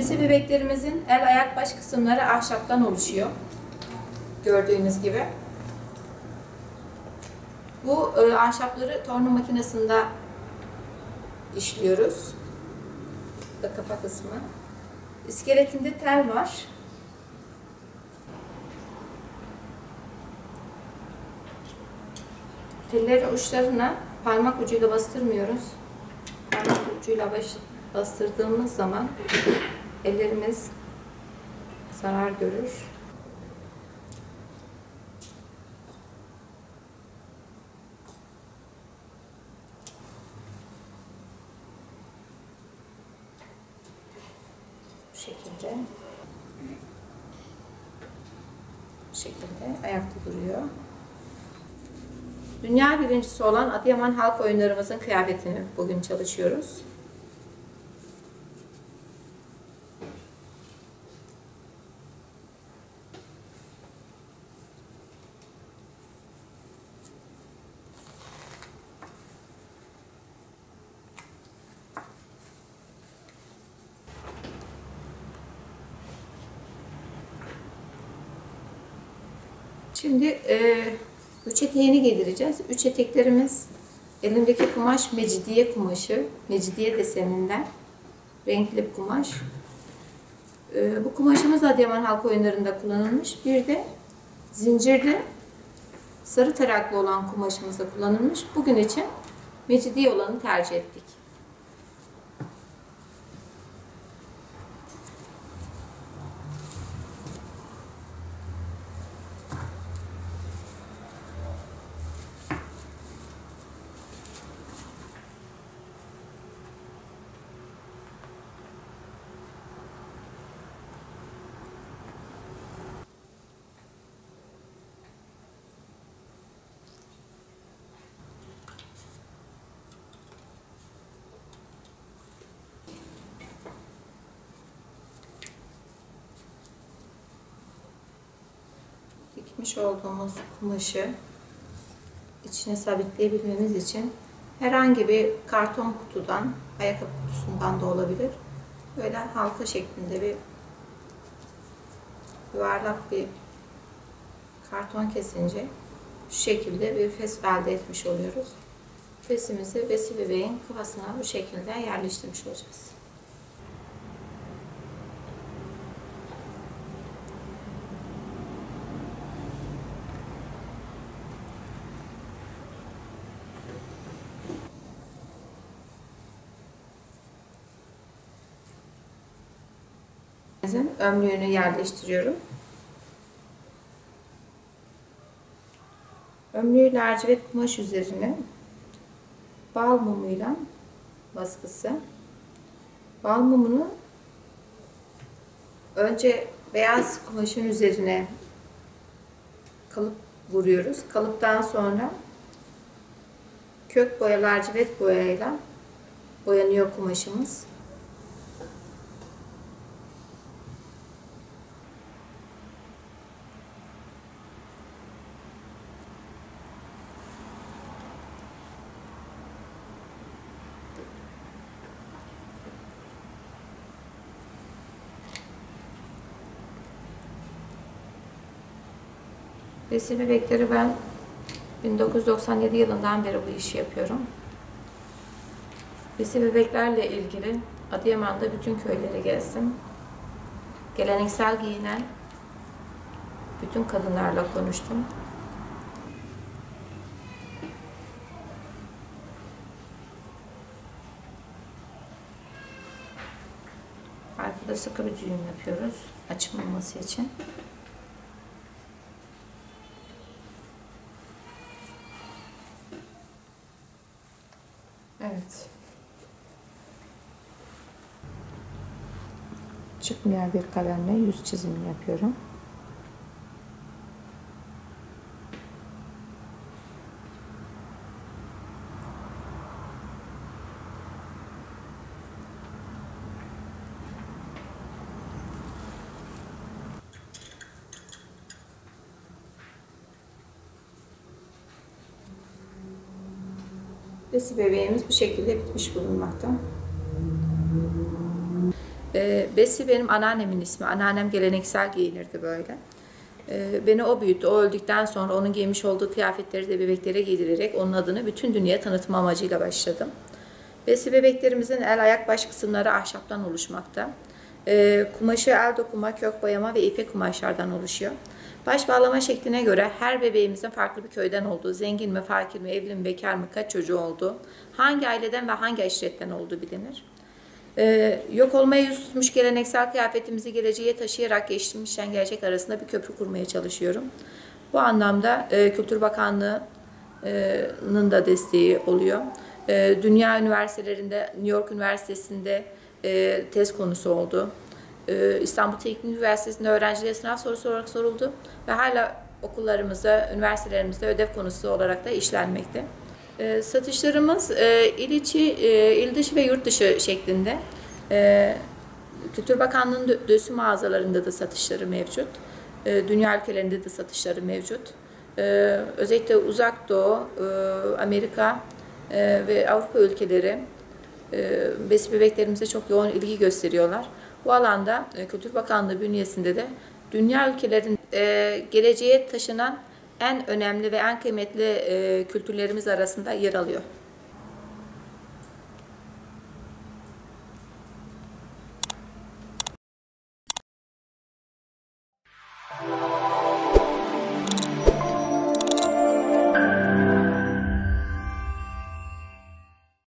Besi bebeklerimizin el ayak baş kısımları ahşaptan oluşuyor. Gördüğünüz gibi. Bu ahşapları torna makinesinde işliyoruz. Bu da kafa kısmı. İskeletinde tel var. Tellerin uçlarına parmak ucuyla bastırmıyoruz. Parmak ucuyla bastırdığımız zaman ellerimiz zarar görür. Bu şekilde ayakta duruyor. Dünya birincisi olan Adıyaman halk oyunlarımızın kıyafetini bugün çalışıyoruz. Şimdi üç eteğini giydireceğiz. Üç eteklerimiz, elimdeki kumaş mecidiye kumaşı, mecidiye deseninden renkli bir kumaş. Bu kumaşımız Adıyaman halk oyunlarında kullanılmış. Bir de zincirli sarı taraklı olan kumaşımız da kullanılmış. Bugün için mecidiye olanı tercih ettik. Dikmiş olduğumuz kumaşı içine sabitleyebilmemiz için herhangi bir karton kutudan, ayakkabı kutusundan da olabilir. Böyle halka şeklinde bir yuvarlak bir karton kesince şu şekilde bir fes elde etmiş oluyoruz. Fesimizi besi bebeğin kafasına bu şekilde yerleştirmiş olacağız. Ömrüğünü yerleştiriyorum. Ömrüğü lacivert kumaş üzerine bal mumuyla baskısı. Bal mumunu önce beyaz kumaşın üzerine kalıp vuruyoruz. Kalıptan sonra kök boya lacivert boyayla boyanıyor kumaşımız. Besi bebekleri ben 1997 yılından beri bu işi yapıyorum. Besi bebeklerle ilgili Adıyaman'da bütün köyleri gezdim. Geleneksel giyinen bütün kadınlarla konuştum. Arkada sıkı bir düğüm yapıyoruz açılmaması için. Evet. Çıkmayan bir kalemle yüz çizimi yapıyorum. Besi bebeğimiz bu şekilde bitmiş bulunmakta. Besi benim anneannemin ismi. Anneannem geleneksel giyinirdi böyle. Beni o büyüttü. O öldükten sonra onun giymiş olduğu kıyafetleri de bebeklere giydirerek onun adını bütün dünyaya tanıtma amacıyla başladım. Besi bebeklerimizin el ayak baş kısımları ahşaptan oluşmakta. Kumaşı el dokuma, kök boyama ve ipek kumaşlardan oluşuyor. Baş bağlama şekline göre her bebeğimizin farklı bir köyden olduğu, zengin mi, fakir mi, evli mi, bekar mı, kaç çocuğu olduğu, hangi aileden ve hangi aşiretten olduğu bilinir. Yok olmaya yüz tutmuş geleneksel kıyafetimizi geleceğe taşıyarak geçmişten gelecek arasında bir köprü kurmaya çalışıyorum. Bu anlamda Kültür Bakanlığı'nın da desteği oluyor. Dünya üniversitelerinde, New York Üniversitesi'nde tez konusu oldu. İstanbul Teknik Üniversitesi'nde öğrencilere sınav sorusu olarak soruldu ve hala okullarımızda, üniversitelerimizde ödev konusu olarak da işlenmekte. Satışlarımız il içi, il dışı ve yurt dışı şeklinde. Kültür Bakanlığı'nın dösü mağazalarında da satışları mevcut. Dünya ülkelerinde de satışları mevcut. Özellikle Uzak Doğu, Amerika ve Avrupa ülkeleri besi bebeklerimize çok yoğun ilgi gösteriyorlar. Bu alanda Kültür Bakanlığı bünyesinde de dünya ülkelerinin geleceğe taşınan en önemli ve en kıymetli kültürlerimiz arasında yer alıyor.